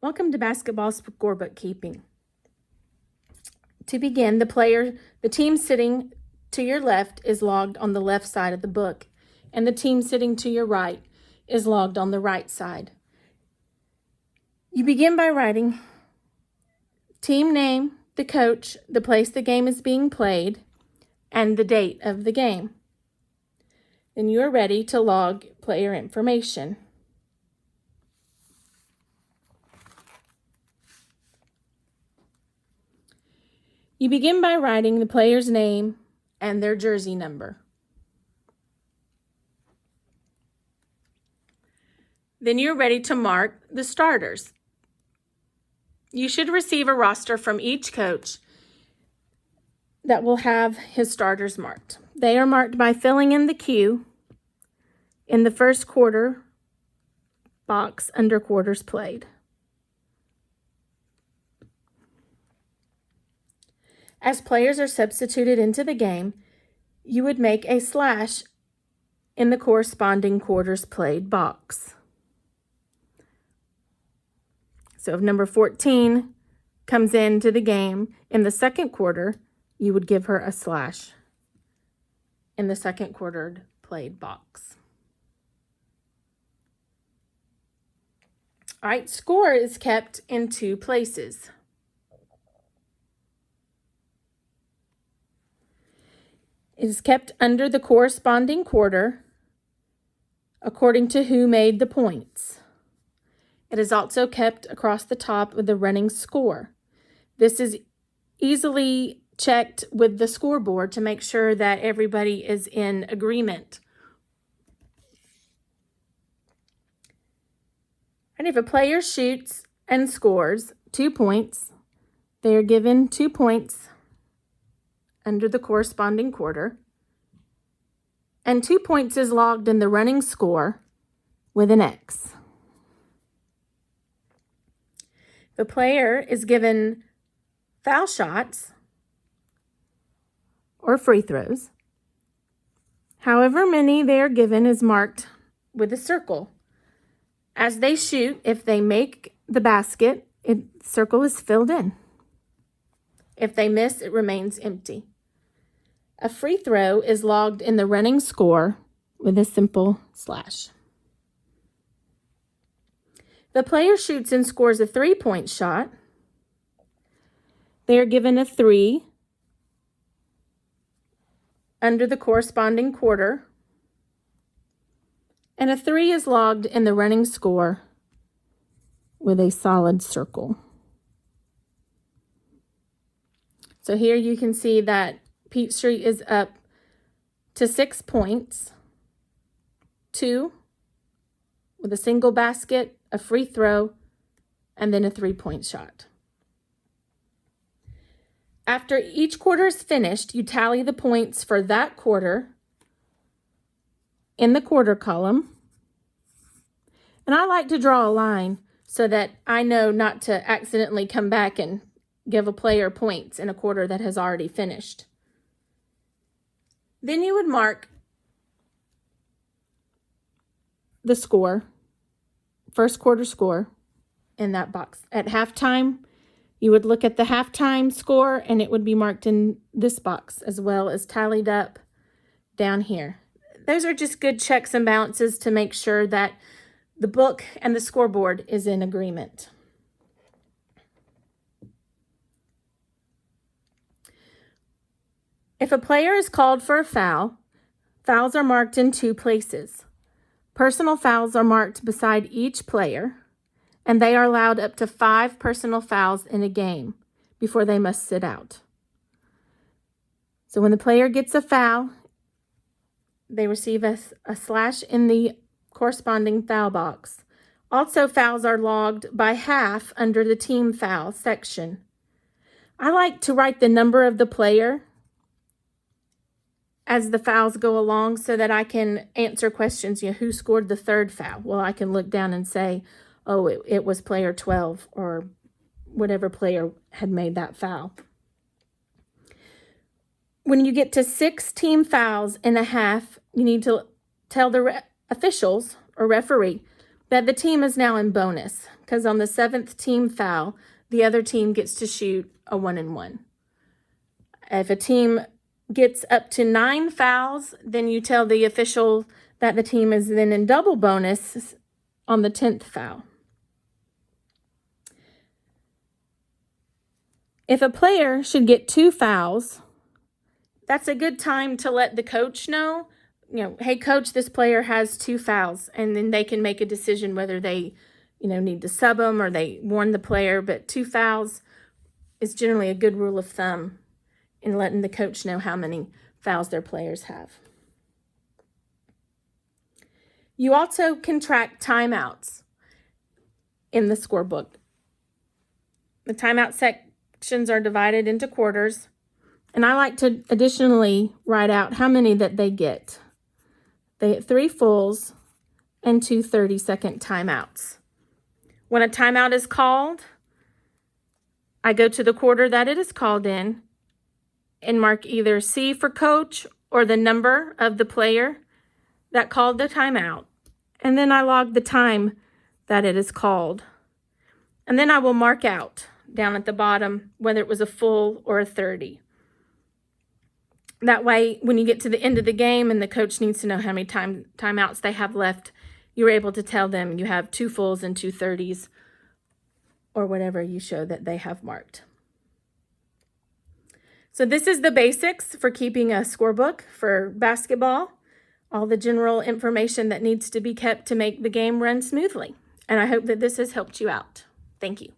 Welcome to basketball scorebook keeping. To begin, the team sitting to your left is logged on the left side of the book, and the team sitting to your right is logged on the right side. You begin by writing team name, the coach, the place the game is being played, and the date of the game. Then you are ready to log player information. You begin by writing the player's name and their jersey number. Then you're ready to mark the starters. You should receive a roster from each coach that will have his starters marked. They are marked by filling in the Q in the first quarter box under quarters played. As players are substituted into the game, you would make a slash in the corresponding quarters played box. So if number 14 comes into the game in the second quarter, you would give her a slash in the second quarter played box. All right, score is kept in two places. It is kept under the corresponding quarter according to who made the points. It is also kept across the top of the running score. This is easily checked with the scoreboard to make sure that everybody is in agreement. And if a player shoots and scores 2 points, they are given 2 points under the corresponding quarter, and 2 points is logged in the running score with an X. The player is given foul shots or free throws. However many they are given is marked with a circle. As they shoot, if they make the basket, the circle is filled in. If they miss, it remains empty. A free throw is logged in the running score with a simple slash. The player shoots and scores a 3-point shot. They are given a 3 under the corresponding quarter, and a 3 is logged in the running score with a solid circle. So here you can see that Peachtree is up to 6 points, 2 with a single basket, a free throw, and then a 3-point shot. After each quarter is finished, you tally the points for that quarter in the quarter column. And I like to draw a line so that I know not to accidentally come back and give a player points in a quarter that has already finished. Then you would mark the score, first quarter score, in that box. At halftime, you would look at the halftime score, and it would be marked in this box as well as tallied up down here. Those are just good checks and balances to make sure that the book and the scoreboard is in agreement. If a player is called for a foul, fouls are marked in 2 places. Personal fouls are marked beside each player, and they are allowed up to 5 personal fouls in a game before they must sit out. So when the player gets a foul, they receive a slash in the corresponding foul box. Also, fouls are logged by half under the team foul section. I like to write the number of the player as the fouls go along so that I can answer questions. Who scored the 3rd foul? Well, I can look down and say, oh, it was player 12 or whatever player had made that foul. When you get to 6 team fouls in a half, you need to tell the officials or referee that the team is now in bonus, because on the 7th team foul, the other team gets to shoot a 1-and-1. If a team gets up to 9 fouls, then you tell the official that the team is then in double bonus on the 10th foul. If a player should get 2 fouls, that's a good time to let the coach know, hey, coach, this player has 2 fouls, and then they can make a decision whether they, need to sub them or they warn the player. But 2 fouls is generally a good rule of thumb in letting the coach know how many fouls their players have. You also can track timeouts in the scorebook. The timeout sections are divided into quarters, and I like to additionally write out how many that they get. They get 3 fulls and 2 30-second timeouts. When a timeout is called, I go to the quarter that it is called in and mark either C for coach or the number of the player that called the timeout. And then I log the time that it is called. And then I will mark out down at the bottom whether it was a full or a 30. That way, when you get to the end of the game and the coach needs to know how many timeouts they have left, you're able to tell them you have 2 fulls and 2 30s, or whatever you show that they have marked. So this is the basics for keeping a scorebook for basketball, all the general information that needs to be kept to make the game run smoothly. And I hope that this has helped you out. Thank you.